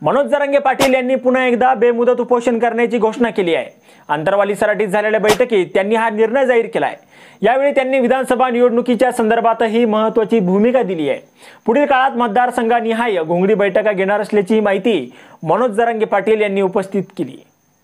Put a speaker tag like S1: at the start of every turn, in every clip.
S1: मनोज जरांगे पाटील यांनी पुन्हा एकदा बेमुदत उपोषण करण्याची घोषणा केली आहे। अंतरवाली सराटीत झालेल्या बैठकीत त्यांनी हा निर्णय जाहीर केला आहे। यावेळी त्यांनी विधानसभा निवडणुकीच्या संदर्भातही महत्त्वाची भूमिका दिली आहे। पुढील काळात मतदारसंघानिहाय घोंगडी बैठका घेणार असल्याची माहिती मनोज जरांगे पाटील यांनी उपस्थित केली।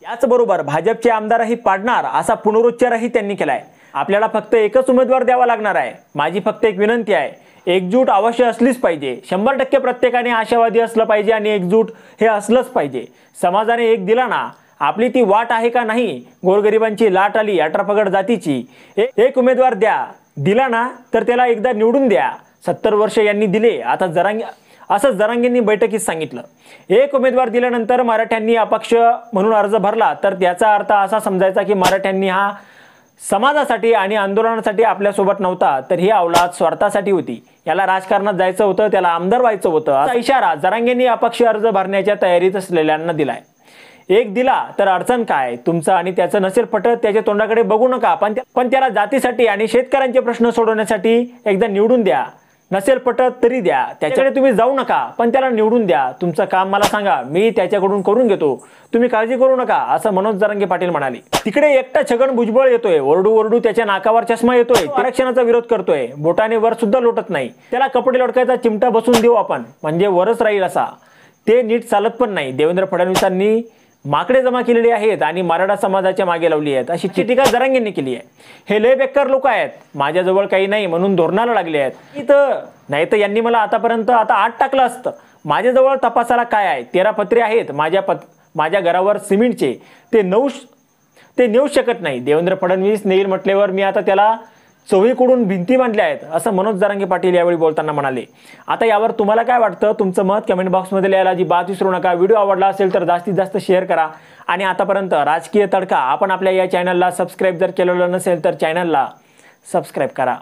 S1: याचबरोबर भाजपचे आमदारही पाडणार असा पुनरुच्चारही त्यांनी केलाय। आपल्याला फक्त एकच उमेदवार द्यावा लागणार आहे। माझी फक्त एक विनंती आहे, एकजूट अवश्य असलीच पाहिजे। 100% प्रत्येकाने आशावादी असलं पाहिजे आणि एकजूट हे असलंच पाहिजे। समाजाने एक दिला ना, आपली ती वाट आहे का नाही? गोरगरिबांची लाट आली 18 पगड जातीची, एक उमेदवार द्या, दिला ना तर त्याला एकदा निवडून द्या। 70 वर्ष यांनी दिले, आता असं जरांगेंनी बैठकीत सांगितलं। एक उमेदवार दिल्यानंतर मराठ्यांनी अपक्ष म्हणून अर्ज भरला तर त्याचा अर्थ असा समजायचा की मराठ्यांनी हा समाजासाठी आणि आंदोलनासाठी आपल्यासोबत नव्हता, तर ही अवलाद स्वार्थासाठी होती। याला राजकारणात जायचं होतं, त्याला आमदार व्हायचं होतं असा इशारा जरांगेंनी अपक्ष अर्ज भरण्याच्या तयारीत असलेल्यांना दिलाय। एक दिला तर अडचण काय? तुमचं आणि त्याचं नसेल पटत त्याच्या तोंडाकडे बघू नका, पण त्याला जातीसाठी आणि शेतकऱ्यांचे प्रश्न सोडवण्यासाठी एकदा निवडून द्या। नसेल पटत तरी द्या, त्याच्याकडे तुम्ही जाऊ नका, पण त्याला निवडून द्या। तुमचं काम मला सांगा, मी त्याच्याकडून करून घेतो, तुम्ही काळजी करू नका, असं मनोज जरांगे पाटील म्हणाले। तिकडे एकटा छगन भुजबळ येतोय, ओरडू त्याच्या नाकावर चष्मा येतोय, आरक्षणाचा विरोध करतोय, बोटाने वर सुद्धा लोटत नाही। त्याला कपडे लोटकायचा चिमटा बसून देऊ आपण, म्हणजे वरच राहील असा। ते नीट चालत पण नाही। देवेंद्र फडणवीसांनी माकडे जमा केलेली आहेत आणि मराठा समाजाच्या मागे लावली आहेत अशी टीका जरांगेंनी केली आहे। हे लय बेकार लोक आहेत, माझ्याजवळ काही नाही म्हणून धोरणाला लागले आहेत। इथं नाही तर यांनी मला आतापर्यंत आत टाकलं असतं। माझ्याजवळ तपासाला काय आहे? 13 पत्रे आहेत माझ्या घरावर सिमेंटचे, ते नेऊ शकत नाही। देवेंद्र फडणवीस नेईल म्हटल्यावर मी आता त्याला चोहीकडून भिंती बांधल्या आहेत, असं मनोज जरांगे पाटील यावेळी बोलताना म्हणाले। आता यावर तुम्हाला काय वाटतं? तुमचं मत कमेंट बॉक्समध्ये लिहायला अजिबात विसरू नका। व्हिडिओ आवडला असेल तर जास्तीत जास्त शेअर करा आणि आतापर्यंत राजकीय तडका आपण आपल्या या चॅनलला सबस्क्राईब जर केलेलं नसेल तर चॅनलला सबस्क्राईब करा।